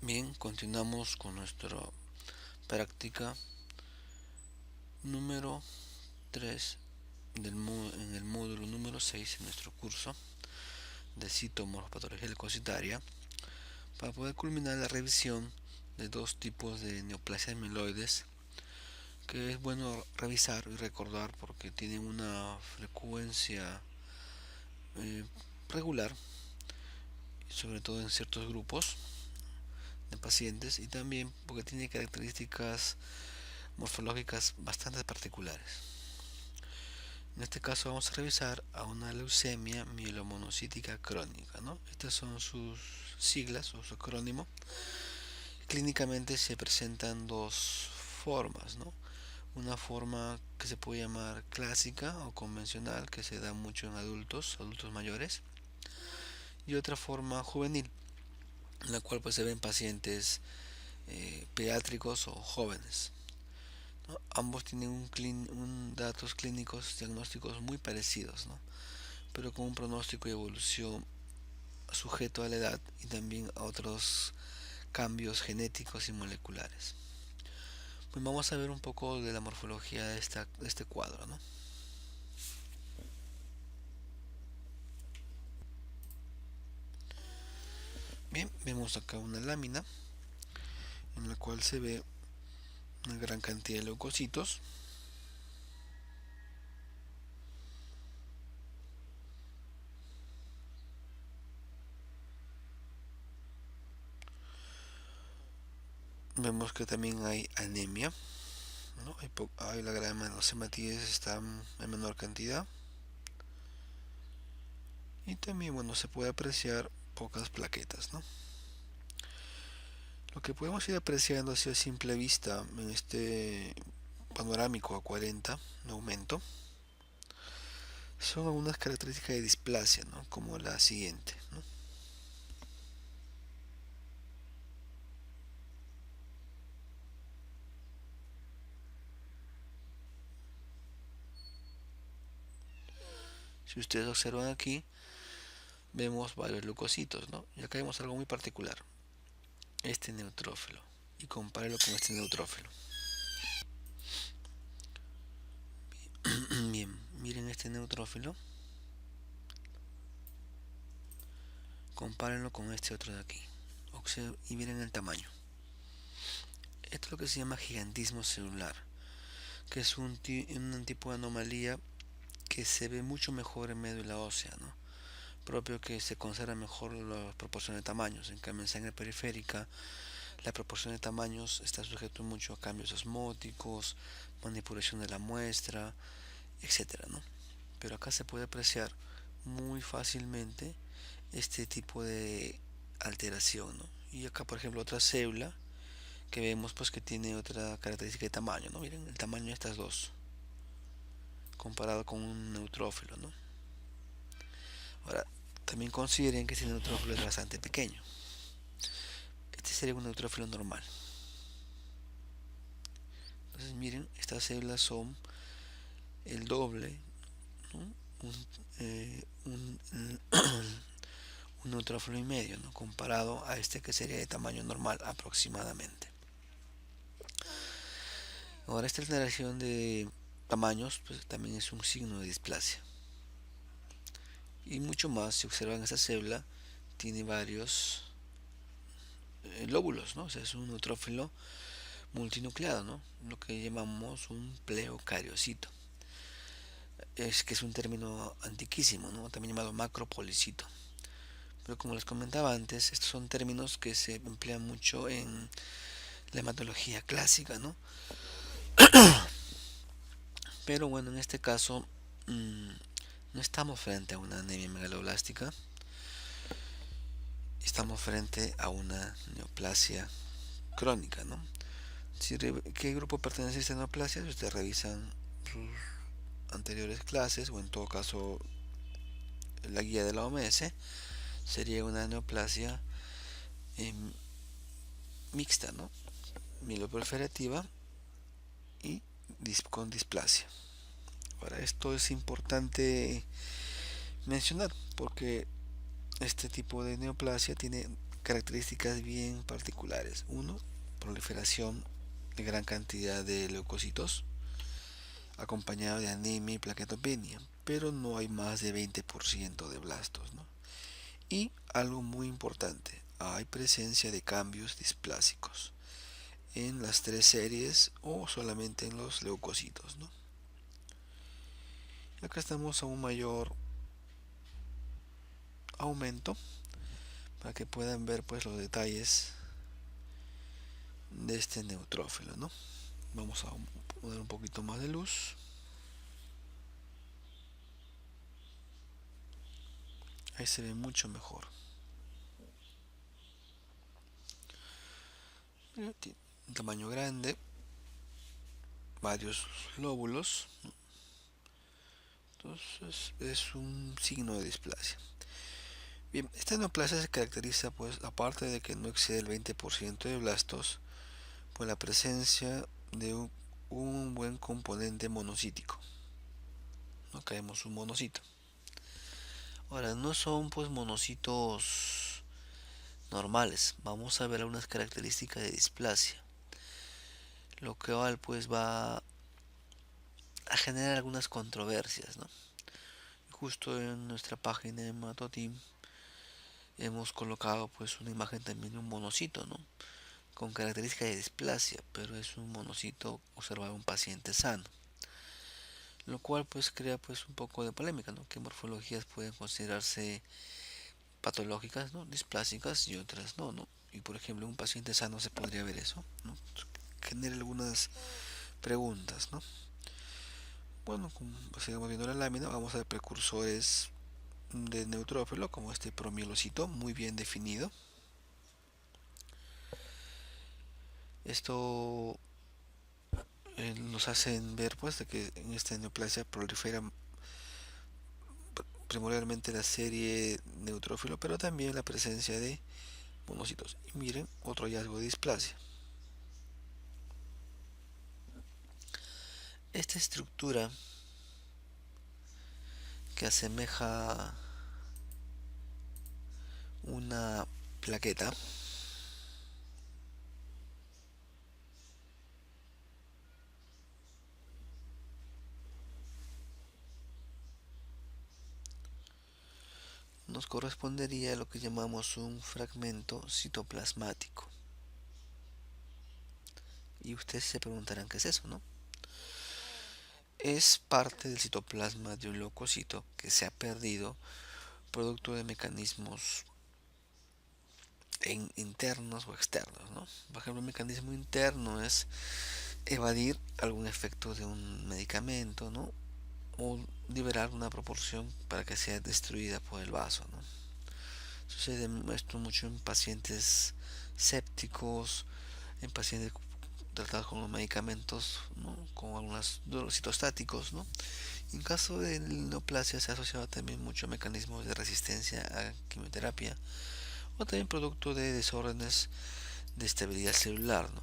Bien, continuamos con nuestra práctica número 3 en el módulo número 6 en nuestro curso de citomorfopatología leucocitaria para poder culminar la revisión de dos tipos de neoplasias mieloides que es bueno revisar y recordar porque tienen una frecuencia eh, regular, sobre todo en ciertos grupos de pacientes, y también porque tiene características morfológicas bastante particulares. En este caso vamos a revisar a una leucemia mielomonocítica crónica, ¿no? Estas son sus siglas o su acrónimo. Clínicamente se presentan dos formas, ¿no? Una forma que se puede llamar clásica o convencional, que se da mucho en adultos mayores, y otra forma juvenil, en la cual pues se ven pacientes pediátricos o jóvenes, ¿no? Ambos tienen datos clínicos diagnósticos muy parecidos, ¿no? Pero con un pronóstico y evolución sujeto a la edad y también a otros cambios genéticos y moleculares. Pues vamos a ver un poco de la morfología de este cuadro, ¿no? Bien, vemos acá una lámina en la cual se ve una gran cantidad de leucocitos. Vemos que también hay anemia, ¿no? Hay la grama de los hematíes está en menor cantidad. Y también, bueno, se puede apreciar pocas plaquetas, ¿no? Lo que podemos ir apreciando así a simple vista en este panorámico a 40 de aumento son algunas características de displasia, ¿no? Como la siguiente, ¿no? Si ustedes observan aquí, vemos varios leucocitos, ¿no? Y acá vemos algo muy particular, este neutrófilo, y compárelo con este neutrófilo. Bien, miren este neutrófilo, compárenlo con este otro de aquí, y miren el tamaño. Esto es lo que se llama gigantismo celular, que es un tipo de anomalía que se ve mucho mejor en médula ósea, ¿no? Propio que se conserva mejor la proporción de tamaños. En cambio, en sangre periférica, la proporción de tamaños está sujeto mucho a cambios osmóticos, manipulación de la muestra, etcétera, ¿no? Pero acá se puede apreciar muy fácilmente este tipo de alteración, ¿no? Y acá, por ejemplo, otra célula que vemos pues que tiene otra característica de tamaño, ¿no? Miren el tamaño de estas dos comparado con un neutrófilo, ¿no? Ahora, también consideren que este neutrófilo es bastante pequeño. Este sería un neutrófilo normal. Entonces miren, estas células son el doble, ¿no? Un neutrófilo y medio, ¿no? Comparado a este que sería de tamaño normal aproximadamente. Ahora esta alteración de tamaños pues, también es un signo de displasia. Y mucho más, si observan esta célula, tiene varios lóbulos, ¿no? O sea, es un neutrófilo multinucleado, ¿no? Lo que llamamos un pleocariocito. Es que es un término antiquísimo, ¿no? También llamado macropolicito. Pero como les comentaba antes, estos son términos que se emplean mucho en la hematología clásica, ¿no? Pero bueno, en este caso no estamos frente a una anemia megaloblástica, estamos frente a una neoplasia crónica, ¿no? ¿Qué grupo pertenece a esta neoplasia? Si ustedes revisan sus anteriores clases o en todo caso la guía de la OMS, sería una neoplasia eh, mixta, ¿no? Mieloproliferativa y con displasia. Ahora, esto es importante mencionar porque este tipo de neoplasia tiene características bien particulares. Uno, proliferación de gran cantidad de leucocitos, acompañado de anemia y plaquetopenia, pero no hay más de 20% de blastos, ¿no? Y algo muy importante, hay presencia de cambios displásicos en las tres series o solamente en los leucocitos, ¿no? Y acá estamos a un mayor aumento para que puedan ver pues los detalles de este neutrófilo, ¿no? Vamos a poner un poquito más de luz. Ahí se ve mucho mejor. Tiene un tamaño grande, varios lóbulos. Entonces es un signo de displasia. Bien, esta neoplasia se caracteriza, pues, aparte de que no excede el 20% de blastos, por la presencia de un buen componente monocítico. No caemos un monocito. Ahora, no son pues monocitos normales. Vamos a ver algunas características de displasia. Lo que pues va a generar algunas controversias, ¿no? Justo en nuestra página de Matoteam hemos colocado pues una imagen también de un monocito, ¿no? Con características de displasia, pero es un monocito observado en un paciente sano. Lo cual pues crea pues un poco de polémica, ¿no? Que morfologías pueden considerarse patológicas, ¿no? Displásicas y otras no, ¿no? Y por ejemplo en un paciente sano se podría ver eso, ¿no? Genera algunas preguntas, ¿no? Bueno, como sigamos viendo la lámina, vamos a ver precursores de neutrófilo como este promielocito muy bien definido. Esto nos hacen ver pues de que en esta neoplasia prolifera primordialmente la serie neutrófilo, pero también la presencia de monocitos. Y miren, otro hallazgo de displasia. Esta estructura que asemeja una plaqueta nos correspondería a lo que llamamos un fragmento citoplasmático. Y ustedes se preguntarán qué es eso, ¿no? Es parte del citoplasma de un leucocito que se ha perdido producto de mecanismos internos o externos, ¿no? Por ejemplo, un mecanismo interno es evadir algún efecto de un medicamento, ¿no? O liberar una proporción para que sea destruida por el vaso, ¿no? Sucede esto mucho en pacientes sépticos, en pacientes tratados con los medicamentos, ¿no? Con algunos citostáticos, ¿no? En caso de neoplasia se ha asociado también mucho a mecanismos de resistencia a quimioterapia o también producto de desórdenes de estabilidad celular, ¿no?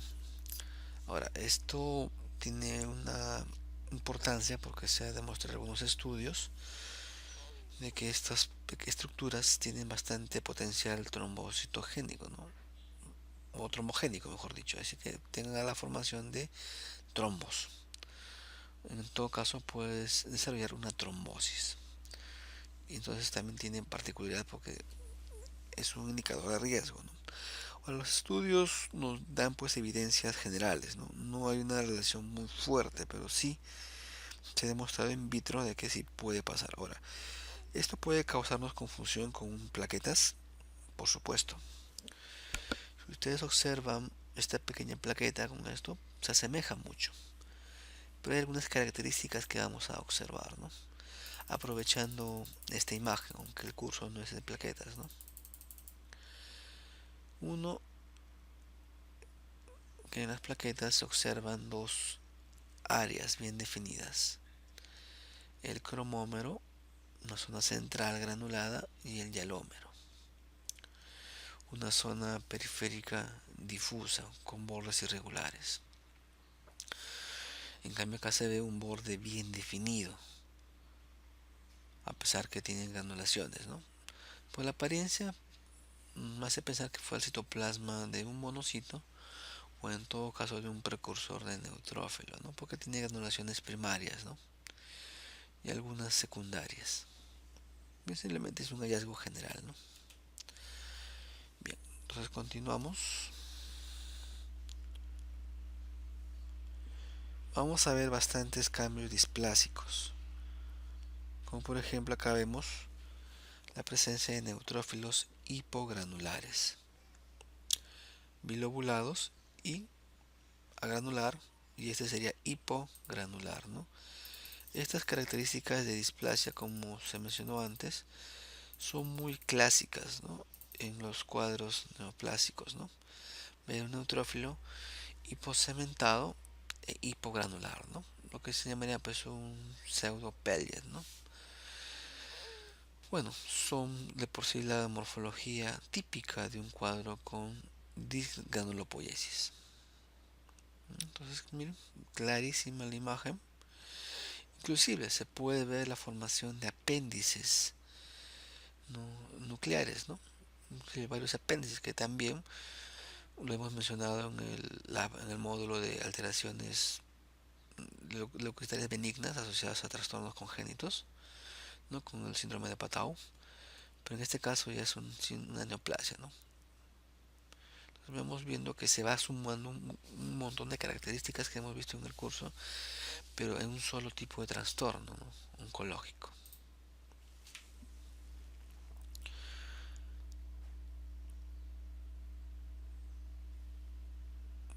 Ahora, esto tiene una importancia porque se ha demostrado en algunos estudios de que estas estructuras tienen bastante potencial trombocitogénico, ¿no? O trombogénico, mejor dicho, es decir, que tengan la formación de trombos. En todo caso, puedes desarrollar una trombosis. Y entonces también tiene particularidad porque es un indicador de riesgo, ¿no? Ahora, los estudios nos dan pues evidencias generales, ¿no? No hay una relación muy fuerte, pero sí se ha demostrado in vitro de que sí puede pasar. Ahora, esto puede causarnos confusión con plaquetas, por supuesto. Si ustedes observan esta pequeña plaqueta con esto, se asemeja mucho. Pero hay algunas características que vamos a observar, ¿no? Aprovechando esta imagen, aunque el curso no es de plaquetas, ¿no? Uno, que en las plaquetas se observan dos áreas bien definidas. El cromómero, una zona central granulada, y el hialómero, una zona periférica difusa con bordes irregulares. En cambio acá se ve un borde bien definido, a pesar que tienen granulaciones, ¿no? Pues la apariencia me hace pensar que fue el citoplasma de un monocito o en todo caso de un precursor de neutrófilo, ¿no? Porque tiene granulaciones primarias, ¿no? Y algunas secundarias. Simplemente es un hallazgo general, ¿no? Bien, entonces continuamos. Vamos a ver bastantes cambios displásicos, como por ejemplo acá vemos la presencia de neutrófilos hipogranulares, bilobulados y agranular, y este sería hipogranular, ¿no? Estas características de displasia, como se mencionó antes, son muy clásicas, ¿no? En los cuadros neoplásicos, ¿no? Ver un neutrófilo hipocementado e hipogranular, ¿no? Lo que se llamaría pues un pseudo pellet, ¿no? Bueno, son de por sí la morfología típica de un cuadro con disgranulopoiesis. Entonces, miren, clarísima la imagen. Inclusive se puede ver la formación de apéndices, ¿no? Nucleares, ¿no? Varios apéndices que también lo hemos mencionado en el módulo de alteraciones leucocitarias benignas asociadas a trastornos congénitos, ¿no? Con el síndrome de Patau, pero en este caso ya es una neoplasia, ¿no? Entonces vamos viendo que se va sumando un montón de características que hemos visto en el curso, pero en un solo tipo de trastorno, ¿no? Oncológico.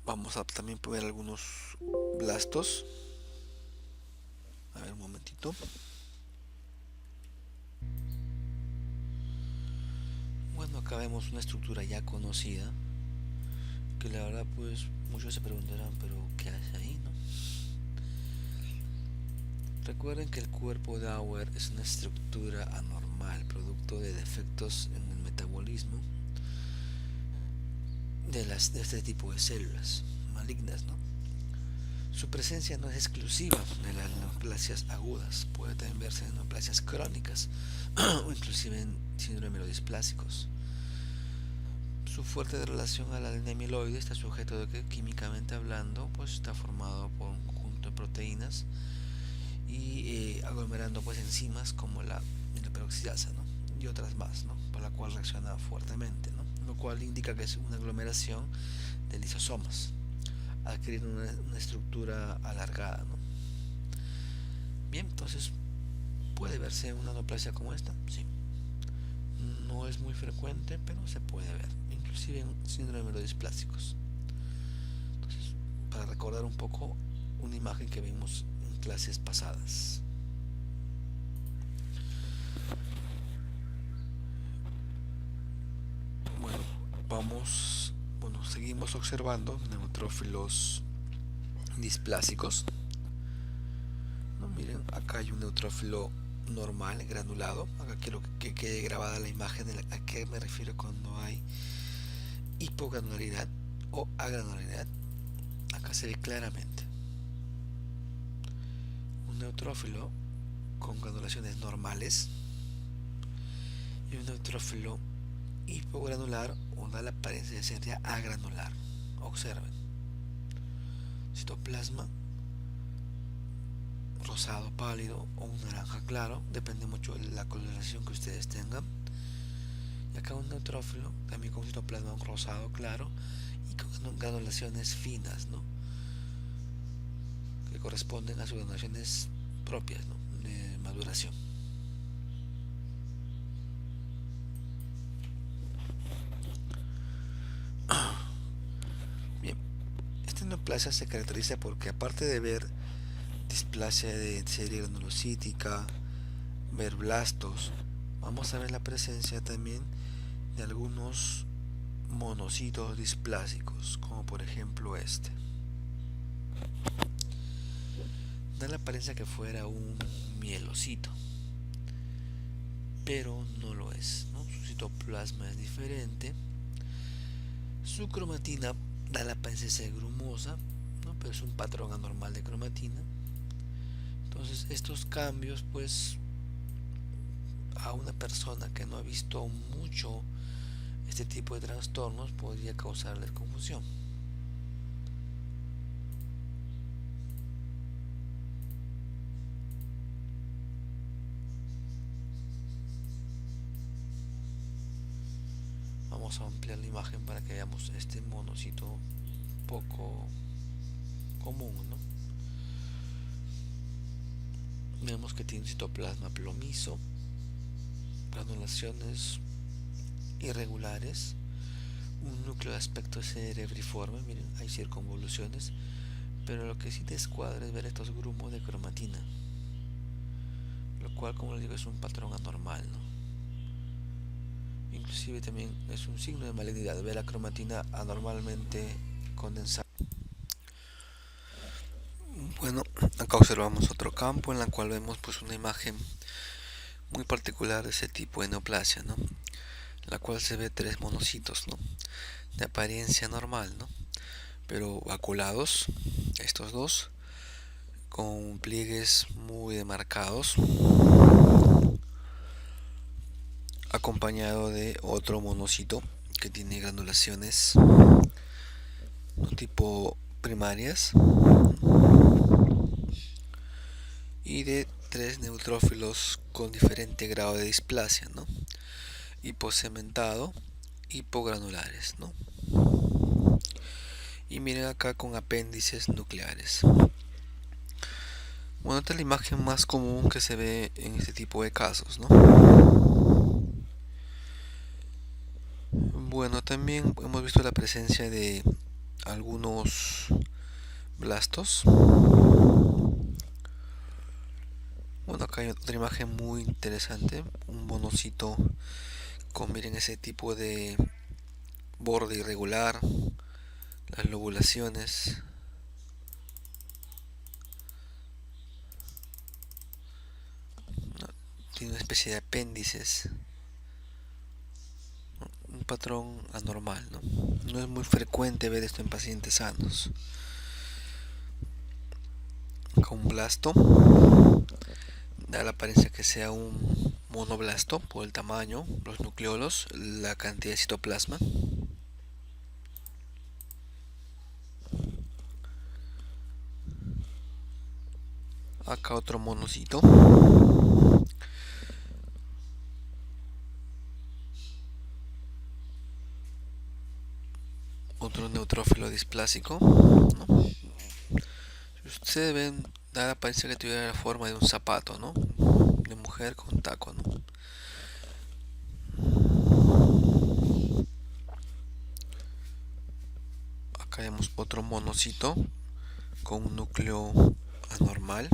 Vamos a también ver algunos blastos. A ver un momentito. Bueno, acá vemos una estructura ya conocida, que la verdad pues muchos se preguntarán, pero ¿qué hace ahí, no? Recuerden que el cuerpo de Auer es una estructura anormal, producto de defectos en el metabolismo de este tipo de células malignas, ¿no? Su presencia no es exclusiva de las neoplasias agudas, puede también verse en neoplasias crónicas o inclusive en síndrome melodisplásicos. Su fuerte relación a la línea amiloide está sujeto de que químicamente hablando pues está formado por un conjunto de proteínas y aglomerando pues enzimas como la peroxidasa, ¿no? Y otras más, ¿no? Por la cual reacciona fuertemente, ¿no? Lo cual indica que es una aglomeración de lisosomas, adquirir una estructura alargada, ¿no? Bien, entonces puede verse una neoplasia como esta, sí. No es muy frecuente, pero se puede ver, inclusive en síndrome melodisplásticos. Entonces, para recordar un poco una imagen que vimos en clases pasadas. Bueno, seguimos observando neutrófilos displásicos, ¿no? Miren, acá hay un neutrófilo normal, granulado. Acá quiero que quede grabada la imagen a qué me refiero cuando hay hipogranularidad o agranularidad. Acá se ve claramente un neutrófilo con granulaciones normales y un neutrófilo hipogranular o da la apariencia de ser ya agranular. Observen, citoplasma rosado pálido o un naranja claro, depende mucho de la coloración que ustedes tengan. Y acá un neutrófilo también con citoplasma un rosado claro y con granulaciones finas, ¿no? Que corresponden a sus granulaciones propias, ¿no? De maduración. Bien, esta neoplasia se caracteriza porque aparte de ver displasia de serie granulocítica, ver blastos, vamos a ver la presencia también de algunos monocitos displásicos, como por ejemplo este. Da la apariencia que fuera un mielocito, pero no lo es, ¿no? Su citoplasma es diferente, su cromatina da la apariencia de ser grumosa, ¿no? Pero es un patrón anormal de cromatina. Entonces estos cambios pues a una persona que no ha visto mucho este tipo de trastornos podría causarles confusión. Vamos a ampliar la imagen para que veamos este monocito poco común, ¿no? Vemos que tiene un citoplasma plomizo, granulaciones irregulares, un núcleo de aspecto cerebriforme, miren, hay circunvoluciones, pero lo que sí descuadra es ver estos grumos de cromatina, lo cual, como les digo, es un patrón anormal, ¿no? Inclusive también es un signo de malignidad ver la cromatina anormalmente condensada. Bueno, acá observamos otro campo en la cual vemos pues una imagen muy particular de ese tipo de neoplasia, ¿no? La cual se ve tres monocitos, ¿no? De apariencia normal, ¿no? Pero vaculados, estos dos, con pliegues muy demarcados, acompañado de otro monocito que tiene granulaciones no tipo primarias y de tres neutrófilos con diferente grado de displasia, ¿no? Hipocementado, hipogranulares, ¿no? Y miren acá con apéndices nucleares. Bueno, esta es la imagen más común que se ve en este tipo de casos, ¿no? Bueno, también hemos visto la presencia de algunos blastos. Bueno, acá hay otra imagen muy interesante, un monocito con, miren, ese tipo de borde irregular, las lobulaciones, ¿no? Tiene una especie de apéndices, ¿no? Un patrón anormal, ¿no? No es muy frecuente ver esto en pacientes sanos. Acá un blasto, da la apariencia que sea un monoblasto por el tamaño, los nucleolos, la cantidad de citoplasma. Acá otro monocito. Otro neutrófilo displásico, ¿no? Ustedes ven, da la apariencia que tuviera la forma de un zapato, ¿no? De mujer con taco, ¿no? Acá vemos otro monocito con un núcleo anormal.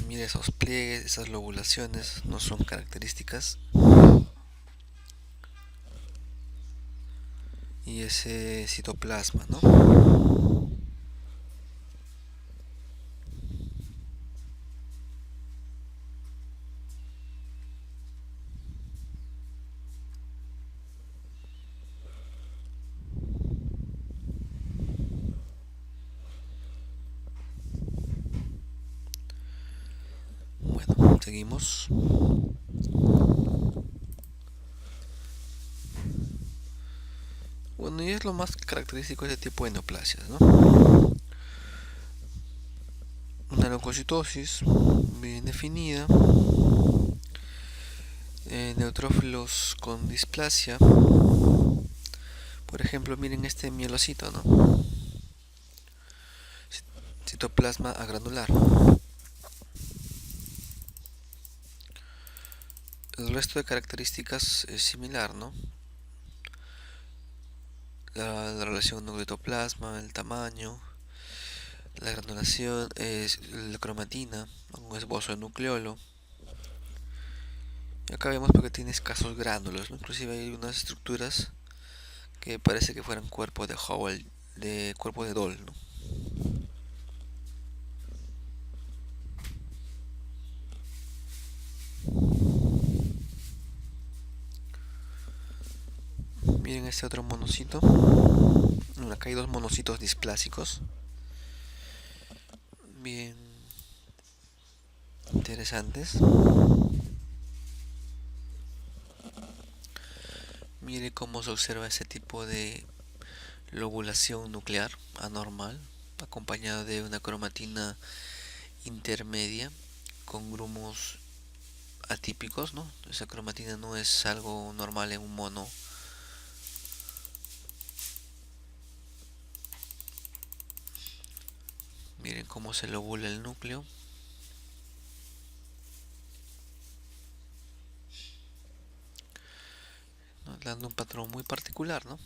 Mira esos pliegues, esas lobulaciones no son características. Y ese citoplasma, ¿no? Bueno, seguimos. Bueno, y es lo más característico de este tipo de neoplasias, ¿no? Una leucocitosis bien definida, neutrófilos con displasia. Por ejemplo, miren este mielocito, ¿no? Citoplasma agranular. El resto de características es similar, ¿no? La relación nucleotoplasma, el tamaño, la granulación, es la cromatina, un esbozo de nucleolo. Y acá vemos porque tiene escasos gránulos, ¿no? Inclusive hay unas estructuras que parece que fueran cuerpo de Howell, de cuerpo de Doll, ¿no? Miren este otro monocito. Acá hay dos monocitos displásicos. bien interesantes. Mire cómo se observa ese tipo de lobulación nuclear anormal, acompañado de una cromatina intermedia con grumos atípicos, ¿no? Esa cromatina no es algo normal en un mono. Miren cómo se lobula el núcleo. ¿No? Dando un patrón muy particular, ¿no?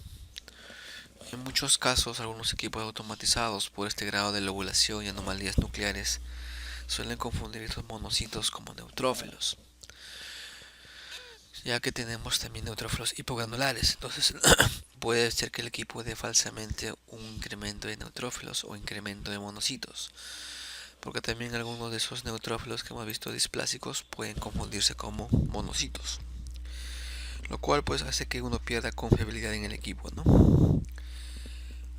En muchos casos, algunos equipos automatizados por este grado de lobulación y anomalías nucleares suelen confundir estos monocitos como neutrófilos, ya que tenemos también neutrófilos hipogranulares. Entonces puede ser que el equipo dé falsamente un incremento de neutrófilos o incremento de monocitos, porque también algunos de esos neutrófilos que hemos visto displásicos pueden confundirse como monocitos, lo cual pues hace que uno pierda confiabilidad en el equipo, ¿no?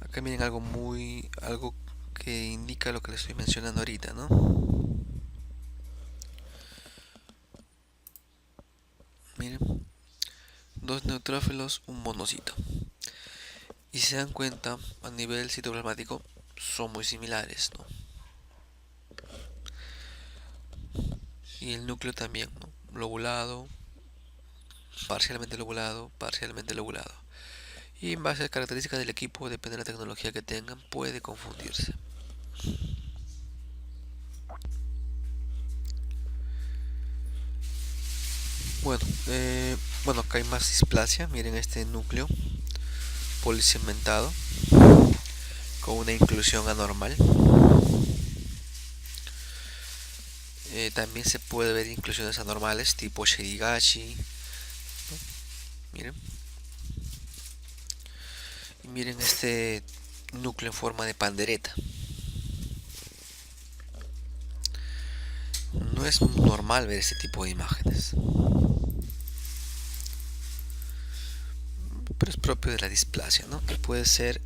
Acá miren algo que indica lo que les estoy mencionando ahorita, ¿no? Miren, dos neutrófilos, un monocito. Y si se dan cuenta, a nivel citoplasmático son muy similares, ¿no? Y el núcleo también, ¿no? Lobulado, parcialmente lobulado, parcialmente lobulado. Y en base a las características del equipo, depende de la tecnología que tengan, puede confundirse. Bueno, acá hay más displasia. Miren este núcleo polisegmentado con una inclusión anormal. También se puede ver inclusiones anormales tipo Shirigashi, ¿no? Miren. Y miren este núcleo en forma de pandereta. No es normal ver este tipo de imágenes, pero es propio de la displasia, ¿no? Que puede ser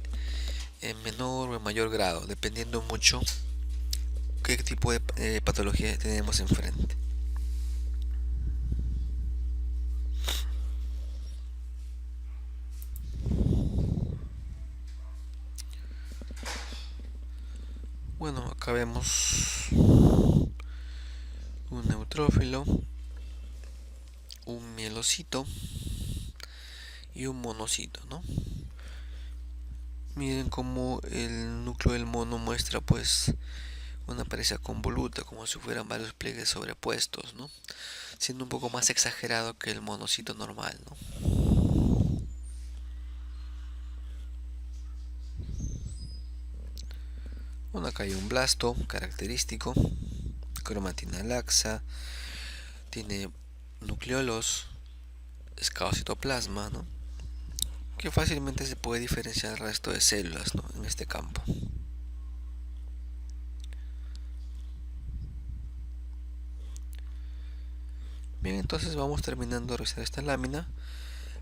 en menor o en mayor grado, dependiendo mucho qué tipo de patología tenemos enfrente. Bueno, acá vemos un neutrófilo, un mielocito y un monocito, ¿no? Miren cómo el núcleo del mono muestra pues una apariencia convoluta, como si fueran varios pliegues sobrepuestos, ¿no? Siendo un poco más exagerado que el monocito normal, ¿no? Bueno, acá hay un blasto característico, cromatina laxa, tiene nucleolos, escadocitoplasma, ¿no? Que fácilmente se puede diferenciar del resto de células, ¿no? En este campo. Bien, entonces vamos terminando de revisar esta lámina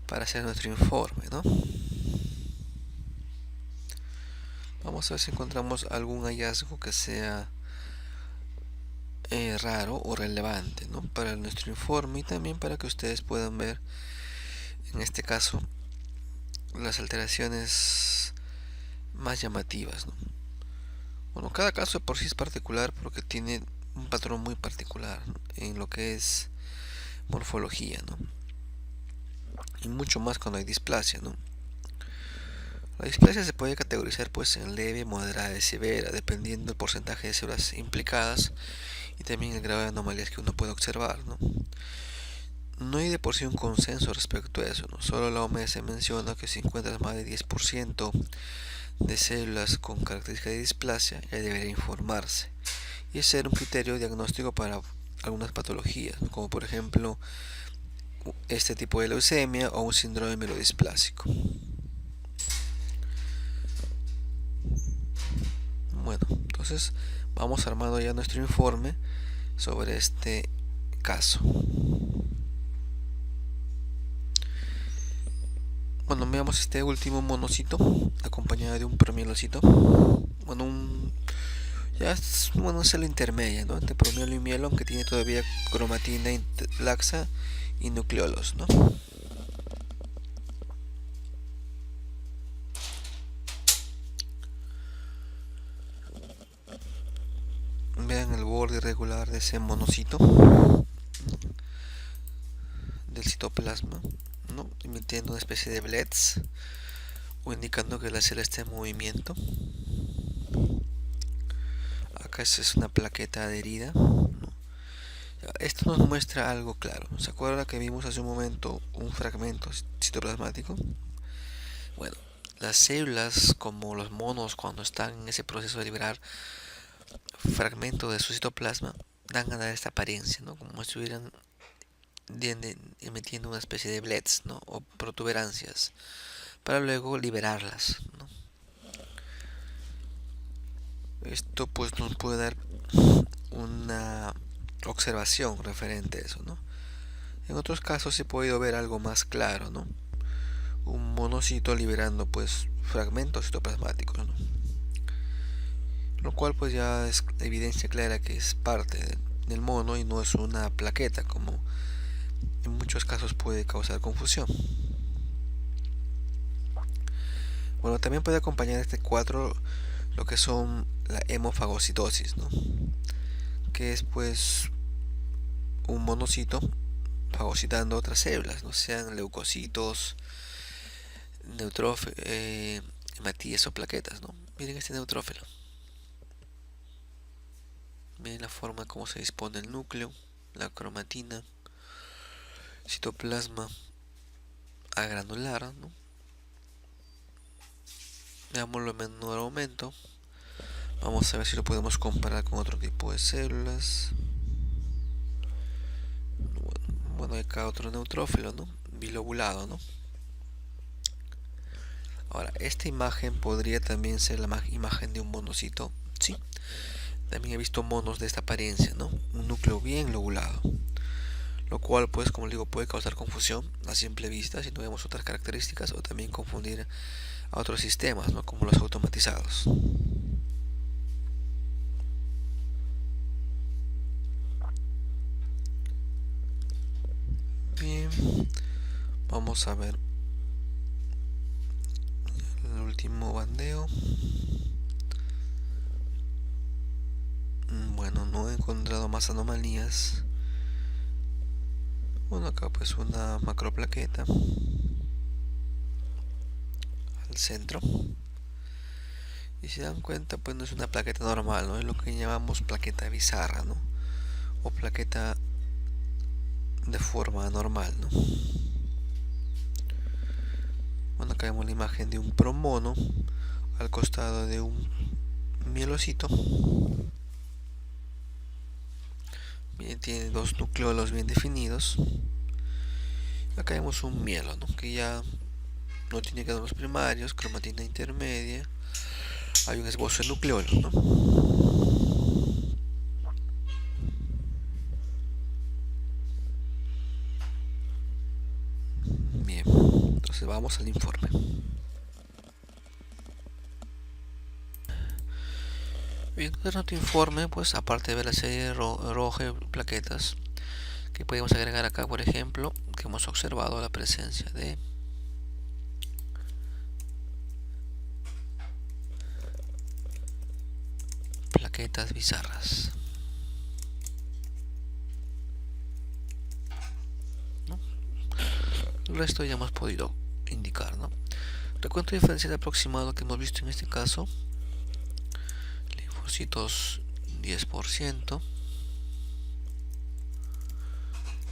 para hacer nuestro informe, ¿no? Vamos a ver si encontramos algún hallazgo que sea raro o relevante, ¿no? Para nuestro informe y también para que ustedes puedan ver, en este caso, las alteraciones más llamativas, ¿no? Bueno, cada caso de por sí es particular porque tiene un patrón muy particular, ¿no? En lo que es morfología, ¿no? Y mucho más cuando hay displasia, ¿no? La displasia se puede categorizar pues en leve, moderada y severa, dependiendo del porcentaje de células implicadas y también el grado de anomalías que uno puede observar, ¿no? No hay de por sí un consenso respecto a eso, ¿no? Solo la OMS menciona que si encuentras más de 10% de células con características de displasia, ya debería informarse y ser un criterio diagnóstico para algunas patologías, ¿no? Como por ejemplo este tipo de leucemia o un síndrome mielodisplásico. Bueno, entonces vamos armando ya nuestro informe sobre este caso. Bueno, veamos este último monocito acompañado de un promielocito. Bueno, Ya es, bueno, es la intermedia, ¿no? Entre promielo y mielo, aunque tiene todavía cromatina laxa y nucleolos, ¿no? Vean el borde irregular de ese monocito, ¿no? Del citoplasma, ¿no? Emitiendo una especie de bleds o indicando que la célula está en movimiento. Acá es una plaqueta adherida, ¿no? Esto nos muestra algo claro. ¿Se acuerda que vimos hace un momento un fragmento citoplasmático? Bueno, las células, como los monos, cuando están en ese proceso de liberar fragmentos de su citoplasma, dan a dar esta apariencia, ¿no? Como si estuvieran emitiendo una especie de bleds, ¿no? O protuberancias, para luego liberarlas, ¿no? Esto pues nos puede dar una observación referente a eso, ¿no? En otros casos se ha podido ver algo más claro, ¿no? Un monocito liberando pues fragmentos citoplasmáticos, ¿no? Lo cual pues ya es evidencia clara que es parte del mono y no es una plaqueta, como en muchos casos puede causar confusión. Bueno, también puede acompañar este cuadro lo que son la hemofagocitosis, ¿no? Que es pues un monocito fagocitando otras células, no sean leucocitos, hematíes o plaquetas, ¿no? Miren este neutrófilo. Miren la forma como se dispone el núcleo, la cromatina, citoplasma agranular, ¿no? Veámoslo en menor aumento. Vamos a ver si lo podemos comparar con otro tipo de células. Bueno, acá otro neutrófilo, ¿no? Bilobulado, ¿no? Ahora, esta imagen podría también ser la imagen de un monocito. Sí, también he visto monos de esta apariencia, ¿no? Un núcleo bien lobulado. Lo cual, pues, como digo, puede causar confusión a simple vista si no vemos otras características o también confundir a otros sistemas, ¿no? Como los automatizados. Bien, vamos a ver el último bandeo. Bueno, no he encontrado más anomalías. Bueno, acá pues una macroplaqueta al centro. Y si se dan cuenta, pues no es una plaqueta normal, ¿no? Es lo que llamamos plaqueta bizarra, ¿no? O plaqueta de forma anormal, ¿no? Bueno, acá vemos la imagen de un promono al costado de un mielocito. Bien, tiene dos nucleolos bien definidos. Acá vemos un mielo, ¿no? Que ya no tiene los primarios, cromatina intermedia. Hay un esbozo de nucleolo, ¿no? Bien, entonces vamos al informe. Bien, en nuestro informe, pues aparte de ver la serie roja de plaquetas, que podemos agregar acá, por ejemplo, que hemos observado la presencia de plaquetas bizarras, ¿no? El resto ya hemos podido indicar, ¿no? Recuento diferencial aproximado que hemos visto en este caso: linfocitos 10%,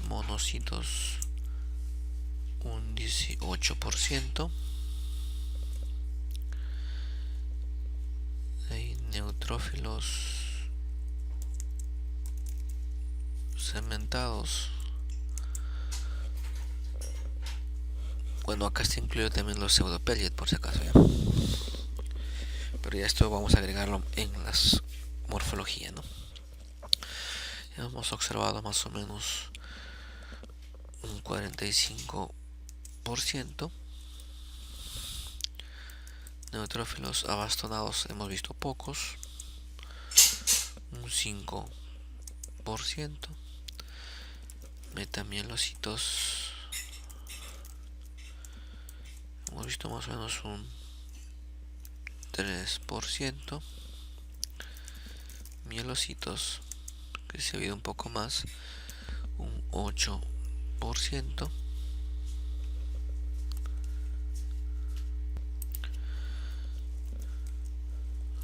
monocitos un 18%, hay neutrófilos segmentados. Bueno, acá está incluido también los pseudopellet por si acaso, ¿ya? Pero ya esto vamos a agregarlo en las morfología, ¿no? Ya hemos observado más o menos un 45%. Neutrófilos abastonados hemos visto pocos. un 5%. Metamielocitos, hemos visto más o menos un 3%. Mielocitos, que se ha ido un poco más, un 8%.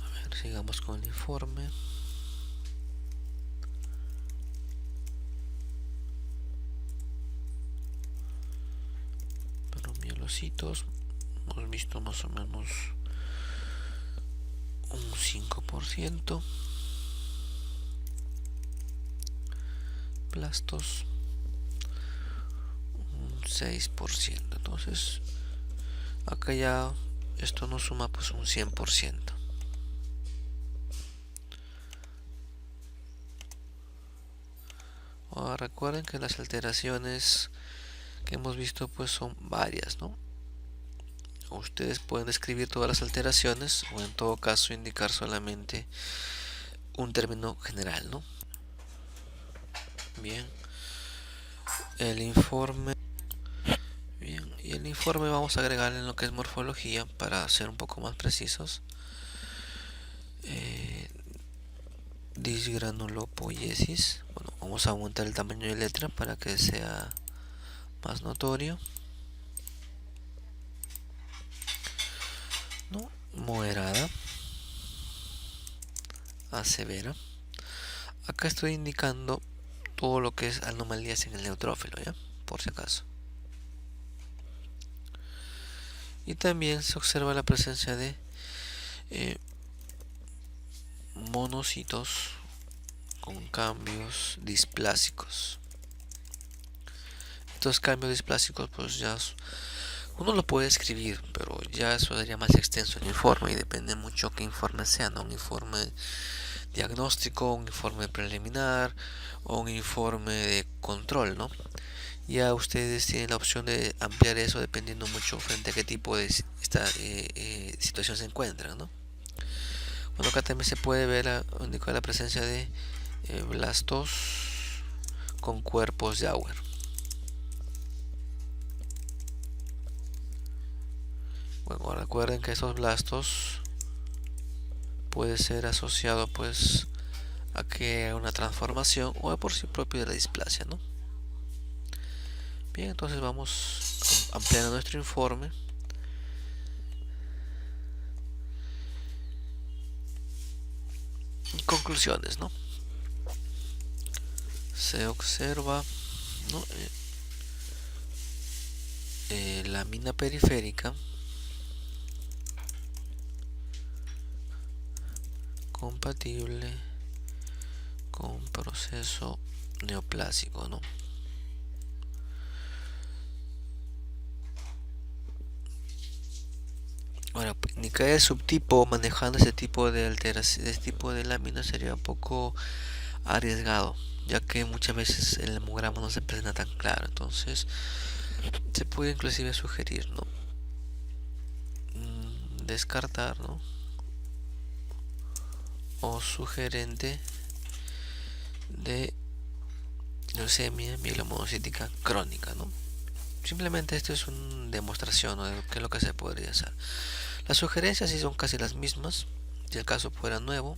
A ver, sigamos con el informe. Pero mielocitos hemos visto más o menos un 5%. Plastos un 6%. Entonces acá ya esto nos suma pues un 100%. Ahora recuerden que las alteraciones que hemos visto pues son varias, ¿no? Ustedes pueden escribir todas las alteraciones o en todo caso indicar solamente un término general, ¿no? Bien, el informe. Bien, y el informe vamos a agregar en lo que es morfología para ser un poco más precisos. Disgranulopoiesis. Bueno, vamos a aumentar el tamaño de letra para que sea más notorio. ¿No? Moderada. A severa. Acá estoy indicando todo lo que es anomalías en el neutrófilo, ¿ya? Por si acaso. Y también se observa la presencia de monocitos con cambios displásicos. Estos cambios displásicos pues ya uno lo puede escribir, pero ya eso sería más extenso el informe y depende mucho qué informe sea, ¿no? Un informe diagnóstico, un informe preliminar o un informe de control, ¿no? Ya ustedes tienen la opción de ampliar eso dependiendo mucho frente a qué tipo de situación se encuentran, ¿no? Bueno, acá también se puede ver indicar la presencia de blastos con cuerpos de Auer. Bueno, recuerden que esos blastos puede ser asociado pues a que haya una transformación o por sí propio de la displasia, ¿no? Bien, entonces vamos ampliando nuestro informe. Y conclusiones, ¿no? Se observa, ¿no? Lámina periférica compatible con proceso neoplásico, ¿no? Ahora, indicar el subtipo manejando este tipo de alteración, este tipo de lámina sería un poco arriesgado, ya que muchas veces el hemograma no se presenta tan claro. Entonces, se puede inclusive sugerir, ¿no? Descartar, ¿no? O sugerente de leucemia mielomonocítica crónica, ¿no? Simplemente esto es una demostración, ¿no? De qué es lo que se podría hacer. Las sugerencias sí son casi las mismas, si el caso fuera nuevo,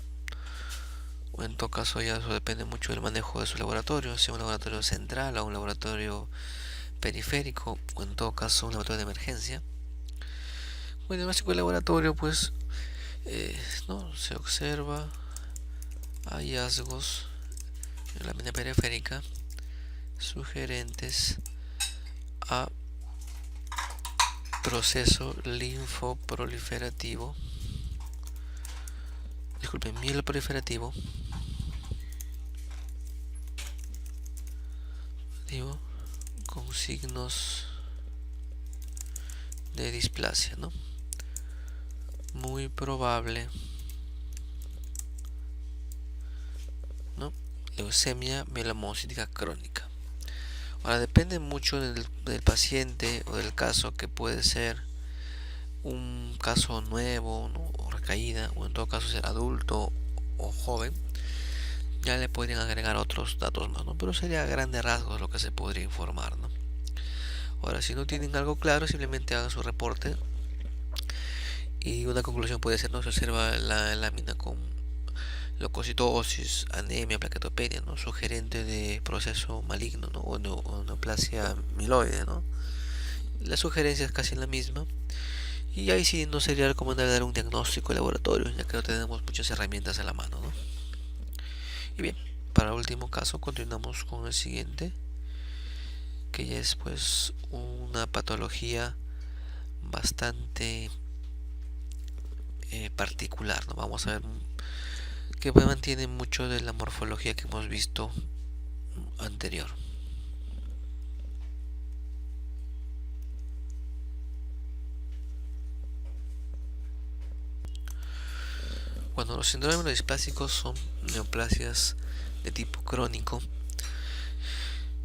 o en todo caso ya eso depende mucho del manejo de su laboratorio, sea un laboratorio central o un laboratorio periférico, o en todo caso un laboratorio de emergencia. Con el diagnóstico de laboratorio pues ¿no? Se observa hallazgos en la lámina periférica sugerentes a proceso linfoproliferativo, disculpen, mieloproliferativo con signos de displasia, ¿no? Muy probable, ¿no? Leucemia mielomonocítica crónica. Ahora depende mucho del paciente o del caso, que puede ser un caso nuevo, ¿no? O recaída, o en todo caso ser adulto o joven. ya le podrían agregar otros datos más, ¿no? Pero sería a grandes rasgos lo que se podría informar, ¿no? Ahora, si no tienen algo claro, simplemente hagan su reporte y una conclusión puede ser: no se observa la lámina con leucocitosis, anemia, plaquetopenia, ¿no? Sugerente de proceso maligno, ¿no? O neoplasia mieloide, ¿no? La sugerencia es casi la misma. Y ahí sí no sería recomendable dar un diagnóstico de laboratorio, ya que no tenemos muchas herramientas a la mano, ¿no? Y bien, para el último caso continuamos con el siguiente, que ya es pues una patología bastante particular, ¿no? Vamos a ver que mantiene mucho de la morfología que hemos visto anterior. Bueno, los síndromes displásicos son neoplasias de tipo crónico.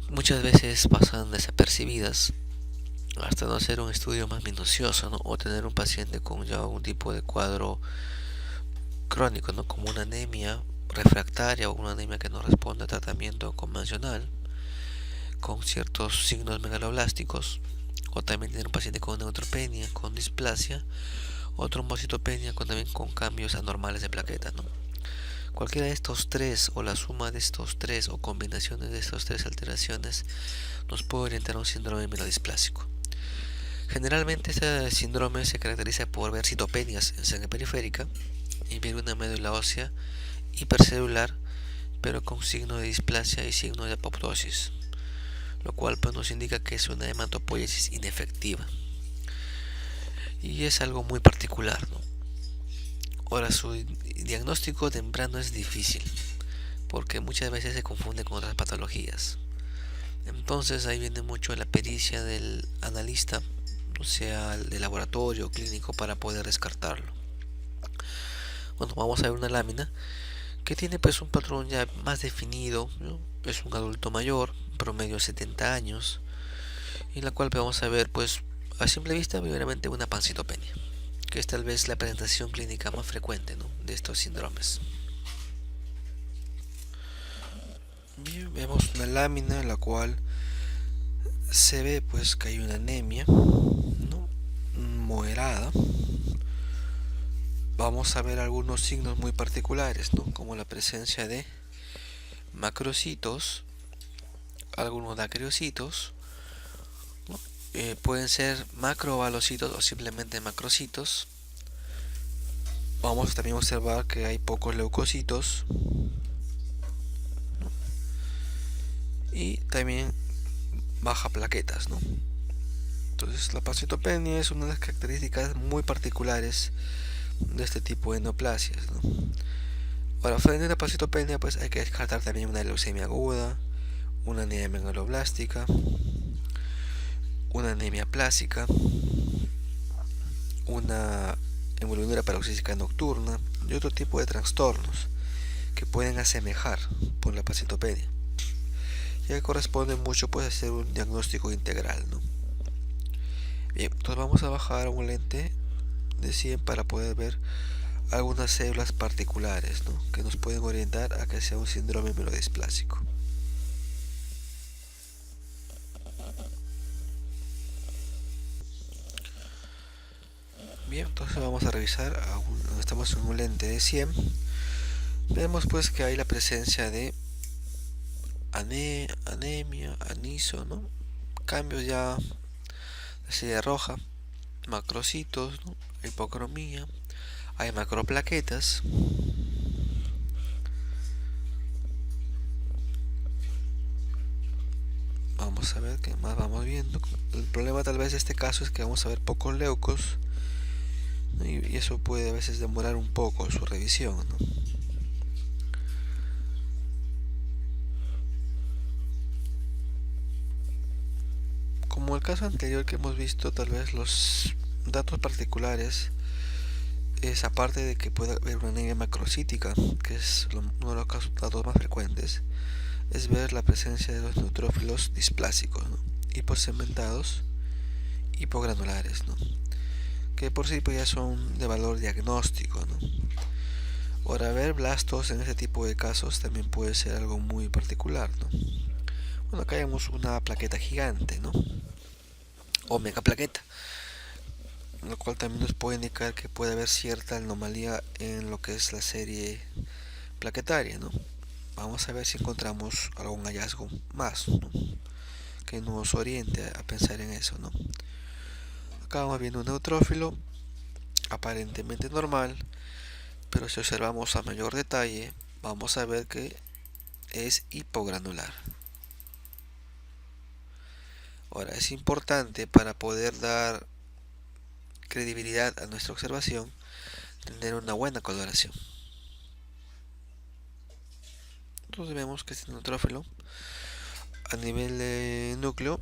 Muchas veces pasan desapercibidas hasta no hacer un estudio más minucioso, ¿no? O tener un paciente con ya algún tipo de cuadro crónico, ¿no? Como una anemia refractaria o una anemia que no responde a tratamiento convencional, con ciertos signos megaloblásticos, o también tener un paciente con neutropenia, con displasia, o trombocitopenia también con cambios anormales de plaquetas, ¿no? Cualquiera de estos tres, o la suma de estos tres, o combinaciones de estas tres alteraciones, nos puede orientar a un síndrome mielodisplásico. Generalmente este síndrome se caracteriza por ver citopenias en sangre periférica y ver una médula ósea hipercelular, pero con signo de displasia y signo de apoptosis, lo cual pues nos indica que es una hematopoiesis inefectiva. Y es algo muy particular, ¿no? Ahora, su diagnóstico temprano es difícil, porque muchas veces se confunde con otras patologías. Entonces ahí viene mucho la pericia del analista, o sea, de laboratorio clínico, para poder descartarlo. Bueno, vamos a ver una lámina que tiene pues un patrón ya más definido, ¿no? Es un adulto mayor, promedio 70 años, en la cual vamos a ver pues a simple vista primeramente una pancitopenia, que es tal vez la presentación clínica más frecuente, ¿no?, de estos síndromes. Bien, vemos una lámina en la cual se ve pues que hay una anemia, ¿no?, moderada. Vamos a ver algunos signos muy particulares, ¿no?, como la presencia de macrocitos, algunos dacriocitos, ¿no? Pueden ser macrovalocitos o simplemente macrocitos. Vamos también a observar que hay pocos leucocitos, ¿no?, y también baja plaquetas, ¿no? Entonces la pancitopenia es una de las características muy particulares de este tipo de neoplasias, ¿no? Ahora, frente a la pancitopenia pues hay que descartar también una leucemia aguda, una anemia megaloblástica, una anemia plásica, una hemoglobina paroxística nocturna y otro tipo de trastornos que pueden asemejar por la pancitopenia, ya que corresponde mucho pues a hacer un diagnóstico integral, ¿no? Bien, entonces vamos a bajar a un lente de 100 para poder ver algunas células particulares, ¿no?, que nos pueden orientar a que sea un síndrome mielodisplásico. Bien, entonces vamos a revisar, estamos en un lente de 100. Vemos pues que hay la presencia de anemia, aniso, ¿no?, cambios ya de serie roja, macrocitos, ¿no?, hipocromía, hay macroplaquetas. Vamos a ver qué más vamos viendo. El problema tal vez de este caso es que vamos a ver pocos leucos, ¿no?, y eso puede a veces demorar un poco su revisión, ¿no? Como el caso anterior que hemos visto, tal vez los datos particulares es, aparte de que pueda haber una anemia macrocítica, que es uno de los datos más frecuentes, es ver la presencia de los neutrófilos displásicos, ¿no?, hiposegmentados, hipogranulares, ¿no?, que por sí pues ya son de valor diagnóstico, ¿no? Ahora, ver blastos en este tipo de casos también puede ser algo muy particular, ¿no? Bueno, acá vemos una plaqueta gigante, ¿no? O mega plaqueta, lo cual también nos puede indicar que puede haber cierta anomalía en lo que es la serie plaquetaria, ¿no? Vamos a ver si encontramos algún hallazgo más, ¿no? Que nos oriente a pensar en eso, ¿no? Acá vamos viendo un neutrófilo aparentemente normal, pero si observamos a mayor detalle, vamos a ver que es hipogranular. Ahora, es importante para poder dar credibilidad a nuestra observación tener una buena coloración. Entonces vemos que este neutrófilo a nivel de núcleo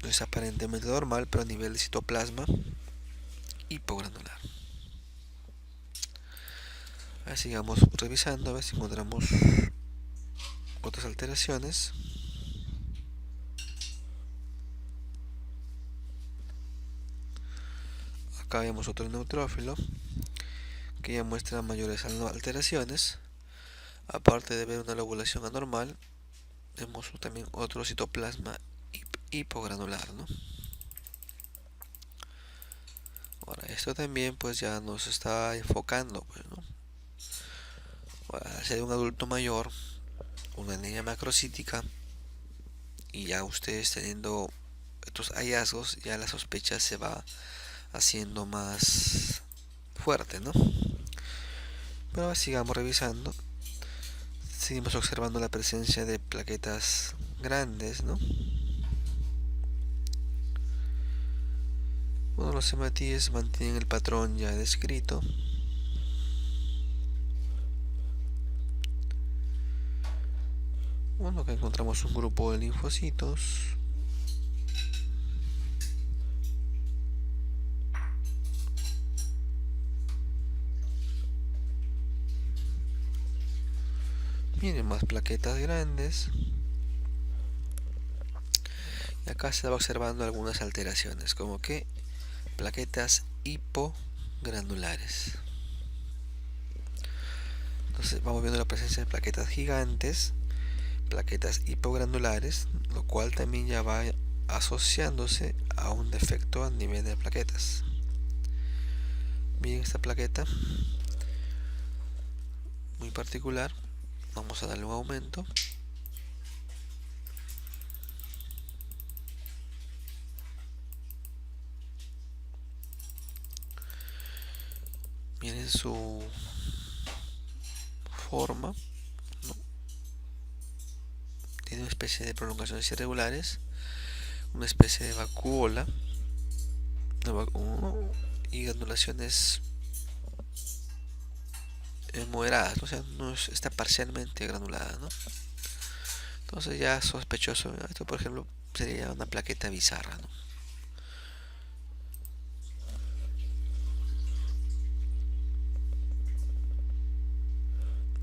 es aparentemente normal, pero a nivel de citoplasma hipogranular. Ahora sigamos revisando a ver si encontramos otras alteraciones. Acá vemos otro neutrófilo que ya muestra mayores alteraciones. Aparte de ver una lobulación anormal, vemos también otro citoplasma hipogranular, ¿no? Ahora, esto también pues ya nos está enfocando, pues, ¿no? Al ser un adulto mayor, una niña macrocítica, y ya ustedes teniendo estos hallazgos, ya la sospecha se va haciendo más fuerte, ¿no? Pero ahora sigamos revisando. Seguimos observando la presencia de plaquetas grandes, ¿no? Bueno, los hematíes mantienen el patrón ya descrito. Bueno, acá encontramos un grupo de linfocitos. Miren, más plaquetas grandes. Y acá se va observando algunas alteraciones, como que plaquetas hipogranulares. Entonces vamos viendo la presencia de plaquetas gigantes, plaquetas hipogranulares, lo cual también ya va asociándose a un defecto a nivel de plaquetas. Miren esta plaqueta, muy particular. Vamos a darle un aumento. Miren su forma, ¿no? Tiene una especie de prolongaciones irregulares, una especie de vacuola y granulaciones moderadas, o sea, no está parcialmente granulada, ¿no? Entonces ya sospechoso, ¿no? Esto por ejemplo sería una plaqueta bizarra, ¿no?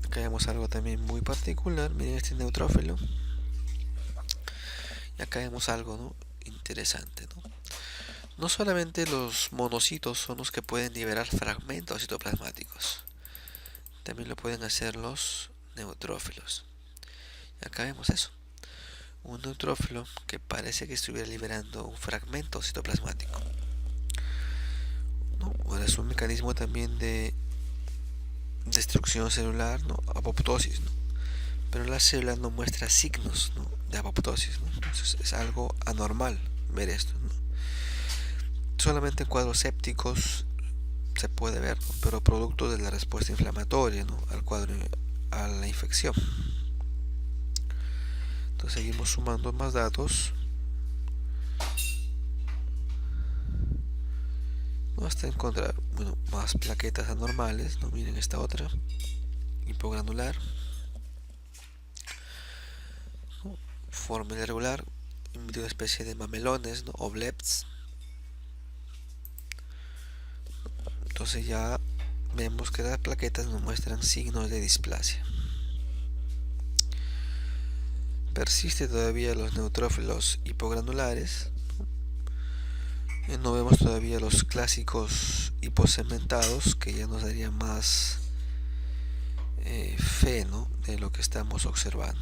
Acá vemos algo también muy particular, miren este neutrófilo. Y acá vemos algo, ¿no? Interesante, ¿no? No solamente los monocitos son los que pueden liberar fragmentos citoplasmáticos, también lo pueden hacer los neutrófilos. Y acá vemos eso, un neutrófilo que parece que estuviera liberando un fragmento citoplasmático, ¿no? Bueno, es un mecanismo también de destrucción celular, ¿no? Apoptosis, ¿no? Pero la célula no muestra signos, ¿no? De apoptosis, ¿no? Entonces es algo anormal ver esto, ¿no? Solamente en cuadros sépticos se puede ver, ¿no? Pero producto de la respuesta inflamatoria, ¿no? Al cuadro, a la infección. Entonces seguimos sumando más datos, ¿no? Hasta encontrar, bueno, más plaquetas anormales, ¿no? Miren esta otra, hipogranular, ¿no? Forma irregular, de una especie de mamelones, ¿no? O blebs. Entonces ya vemos que las plaquetas nos muestran signos de displasia. Persiste todavía los neutrófilos hipogranulares. No vemos todavía los clásicos hiposegmentados, que ya nos darían más fe, ¿no?, de lo que estamos observando.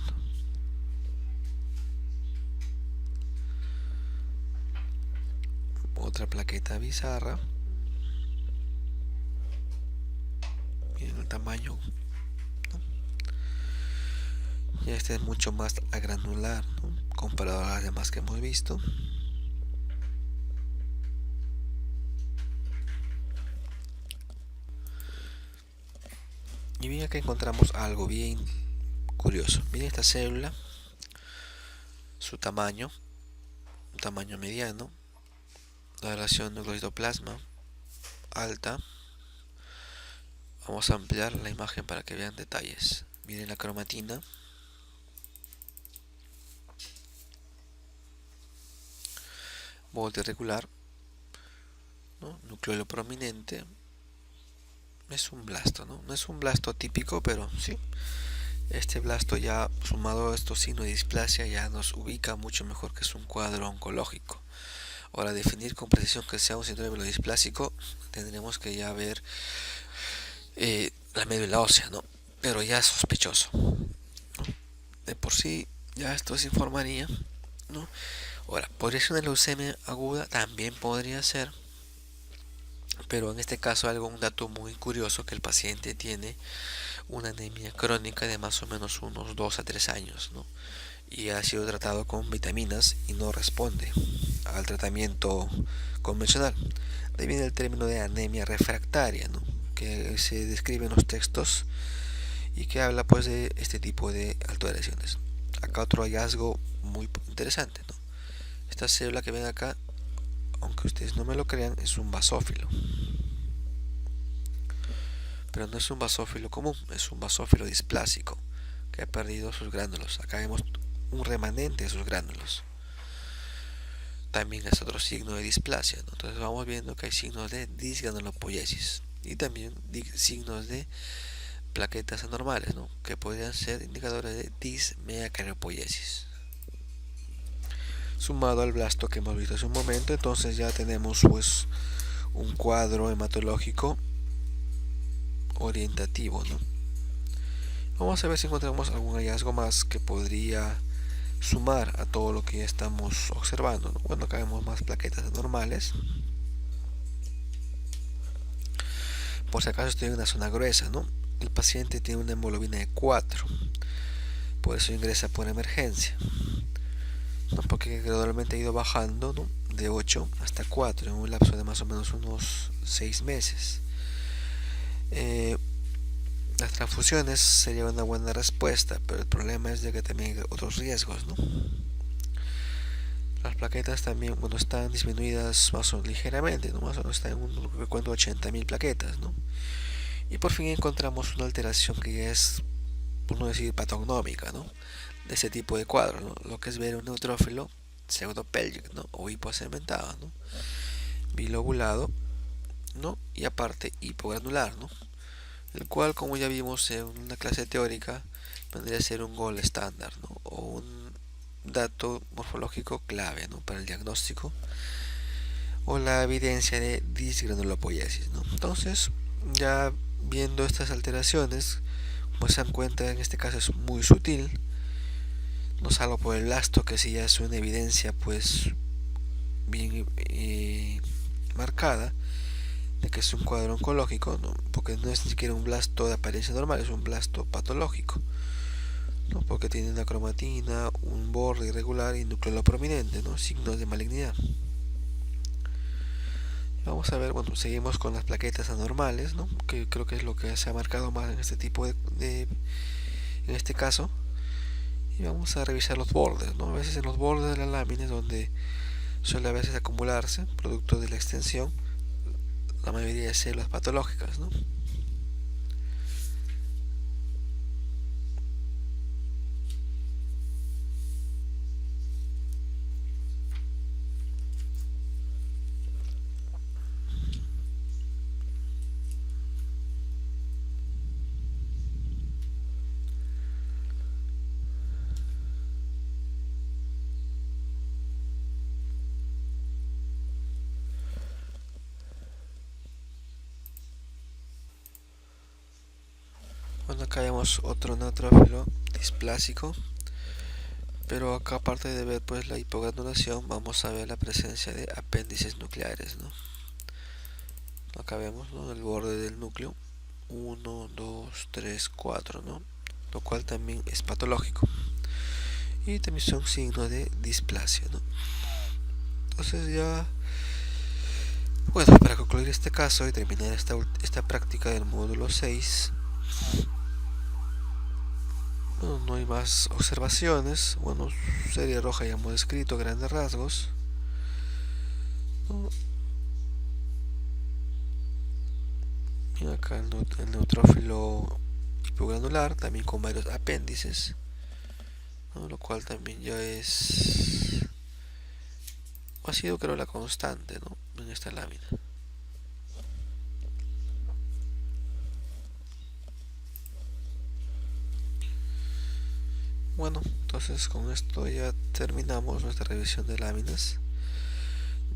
Otra plaqueta bizarra. Miren el tamaño, ¿no? Y este es mucho más granular, ¿no?, comparado a las demás que hemos visto. Y bien, acá encontramos algo bien curioso. Miren esta célula, su tamaño, un tamaño mediano, la relación núcleo-citoplasma alta. Vamos a ampliar la imagen para que vean detalles. Miren la cromatina, borde irregular, ¿no?, núcleo prominente. Es un blasto, ¿no? No es un blasto típico, pero sí. Este blasto, ya sumado a estos signos de displasia, ya nos ubica mucho mejor que es un cuadro oncológico. Ahora, definir con precisión que sea un síndrome displásico, tendremos que ya ver la médula ósea, ¿no? Pero ya es sospechoso, ¿no? De por sí, ya esto se informaría, ¿no? Ahora, podría ser una leucemia aguda, también podría ser, pero en este caso un dato muy curioso, que el paciente tiene una anemia crónica de más o menos unos 2 a 3 años, ¿no? Y ha sido tratado con vitaminas y no responde al tratamiento convencional. De ahí viene el término de anemia refractaria, ¿no?, que se describe en los textos y que habla pues de este tipo de alteraciones. Acá otro hallazgo muy interesante, ¿no? Esta célula que ven acá, aunque ustedes no me lo crean, es un basófilo. Pero no es un basófilo común, es un basófilo displásico que ha perdido sus gránulos. Acá vemos un remanente de sus gránulos. También es otro signo de displasia, ¿no? Entonces vamos viendo que hay signos de disgranulopoiesis y también signos de plaquetas anormales, ¿no?, que podrían ser indicadores de dismeacariopoiesis. Sumado al blasto que hemos visto hace un momento, entonces ya tenemos pues un cuadro hematológico orientativo, ¿no? Vamos a ver si encontramos algún hallazgo más que podría sumar a todo lo que ya estamos observando, ¿no? Bueno, acá vemos más plaquetas anormales. Por si acaso estoy en una zona gruesa, ¿no? El paciente tiene una hemoglobina de 4, por eso ingresa por emergencia, ¿no?, porque gradualmente ha ido bajando, ¿no?, de 8 hasta 4 en un lapso de más o menos unos 6 meses. Las transfusiones sería una buena respuesta, pero el problema es de que también hay otros riesgos, ¿no? Las plaquetas también, bueno, están disminuidas más o menos ligeramente, ¿no? Más o menos están en un recuento de 80.000 plaquetas, ¿no? Y por fin encontramos una alteración que ya es, por no decir patognómica, ¿no?, de ese tipo de cuadro, ¿no?, lo que es ver un neutrófilo pseudopelvic, ¿no?, o hiposegmentado, ¿no?, bilobulado, ¿no?, y aparte hipogranular, ¿no?, el cual, como ya vimos en una clase teórica, vendría a ser un gold estándar, ¿no?, o un dato morfológico clave, ¿no?, para el diagnóstico o la evidencia de disgranulopoiesis, ¿no? Entonces, ya viendo estas alteraciones, como se dan cuenta, en este caso es muy sutil, no salvo por el blasto, que sí ya es una evidencia pues bien marcada de que es un cuadro oncológico, ¿no?, porque no es ni siquiera un blasto de apariencia normal, es un blasto patológico, ¿no?, porque tiene una cromatina, un borde irregular y núcleo prominente, ¿no?, signos de malignidad. Vamos a ver, bueno, seguimos con las plaquetas anormales, ¿no?, que creo que es lo que se ha marcado más en este tipo en este caso. Y vamos a revisar los bordes, ¿no? A veces en los bordes de la lámina es donde suele a veces acumularse, producto de la extensión, la mayoría de células patológicas, ¿no? Bueno, acá vemos otro neutrófilo displásico, pero acá aparte de ver pues la hipogranulación, vamos a ver la presencia de apéndices nucleares, ¿no? Acá vemos, ¿no?, el borde del núcleo 1, 2, 3, 4, ¿no?, lo cual también es patológico y también son signos de displasia, ¿no? Entonces ya, bueno, para concluir este caso y terminar esta práctica del módulo 6, bueno, no hay más observaciones. Bueno, serie roja ya hemos descrito grandes rasgos, ¿no? Y acá el neutrófilo hipogranular, también con varios apéndices, ¿no?, lo cual también ya ha sido, creo, la constante, ¿no?, en esta lámina. Bueno, entonces con esto ya terminamos nuestra revisión de láminas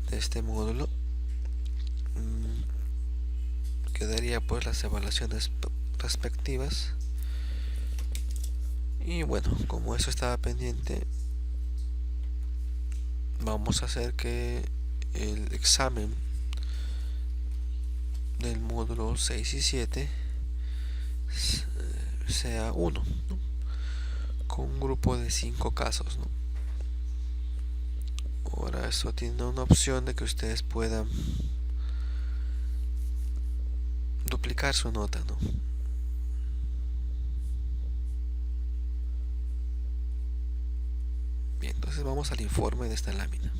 de este módulo. Quedaría pues las evaluaciones respectivas. Y bueno, como eso estaba pendiente, vamos a hacer que el examen del módulo 6 y 7 sea uno, ¿no?, con un grupo de 5 casos, ¿no? Ahora esto tiene una opción de que ustedes puedan duplicar su nota, ¿no? Bien, entonces vamos al informe de esta lámina.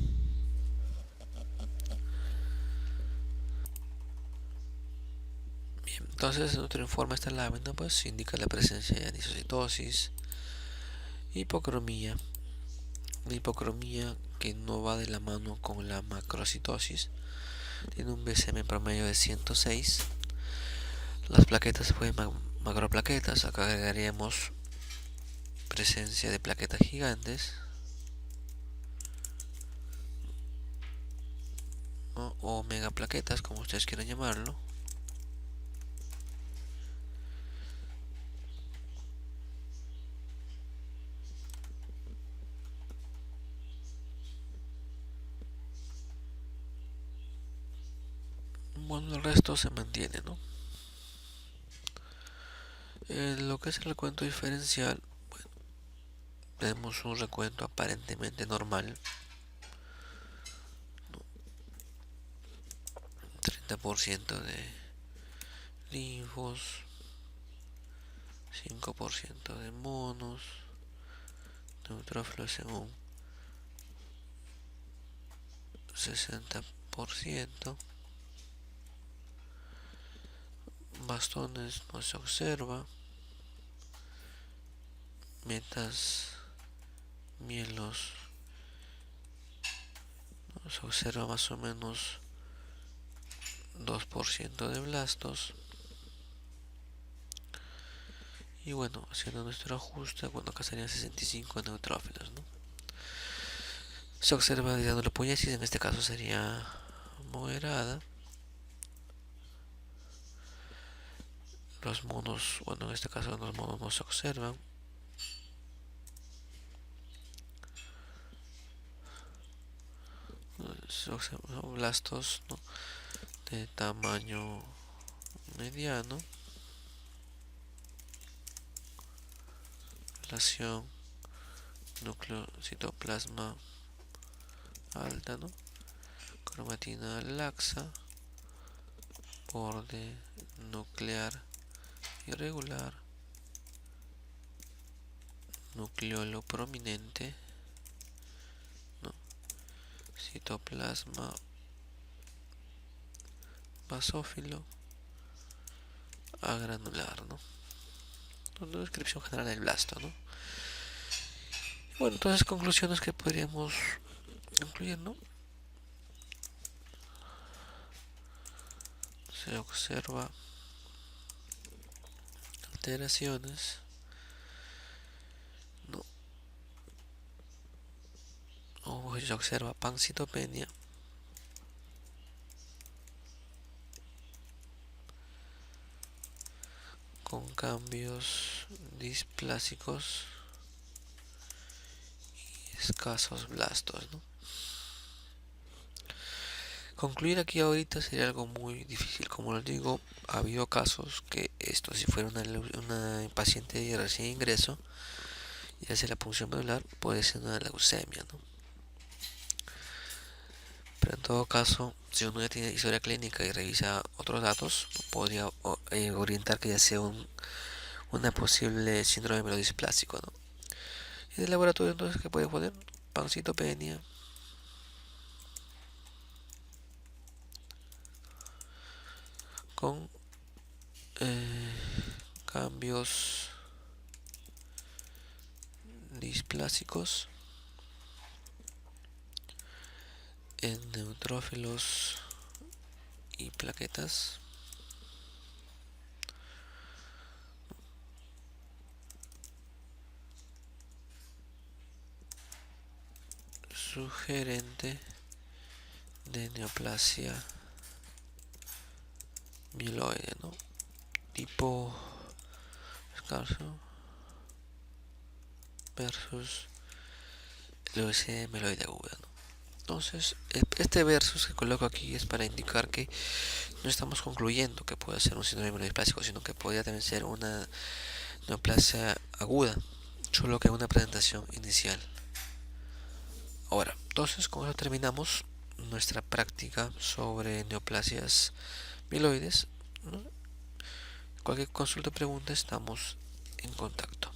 Bien, entonces nuestro informe de esta lámina pues indica la presencia de anisocitosis, hipocromía, una hipocromía que no va de la mano con la macrocitosis. Tiene un BCM promedio de 106. Las plaquetas se pueden macroplaquetas. Acá agregaríamos presencia de plaquetas gigantes, ¿no?, o megaplaquetas, como ustedes quieran llamarlo. Bueno, el resto se mantiene, ¿no? Lo que es el recuento diferencial, bueno, tenemos un recuento aparentemente normal, ¿no? 30% de linfos, 5% de monos, neutrófilos en un 60%, bastones no se observa, metas, mielos, ¿no?, se observa más o menos 2% de blastos. Y bueno, haciendo nuestro ajuste, bueno, acá serían 65 neutrófilos, ¿no? Se observa de anulopoiesis, en este caso sería moderada. Los monos, bueno, en este caso los monos no se observan. Se observan blastos, ¿no?, de tamaño mediano. Relación núcleo citoplasma alta, ¿no?, cromatina laxa, borde nuclear irregular, nucleolo prominente, ¿no?, citoplasma basófilo, agranular, ¿no? Una descripción general del blasto, ¿no? Bueno, entonces conclusiones que podríamos incluir, ¿no? Se observa alteraciones, ¿no?, o se observa pancitopenia, con cambios displásicos y escasos blastos, ¿no? Concluir aquí ahorita sería algo muy difícil. Como les digo, ha habido casos que esto, si fuera una paciente de recién ingreso y hace la punción medular, puede ser una leucemia, ¿no? Pero en todo caso, si uno ya tiene historia clínica y revisa otros datos, podría orientar que ya sea una posible síndrome melodisplásico, ¿no? Y en el laboratorio entonces, ¿qué puede poner? Pancitopenia, con cambios displásicos en neutrófilos y plaquetas, sugerente de neoplasia mieloide, ¿no? Tipo escaso versus leucemia mieloide aguda, ¿no? Entonces, este versus que coloco aquí es para indicar que no estamos concluyendo que pueda ser un síndrome melodisplásico, sino que podría también ser una neoplasia aguda, solo que una presentación inicial. Ahora, entonces con eso terminamos nuestra práctica sobre neoplasias mieloides, ¿no? Cualquier consulta o pregunta estamos en contacto.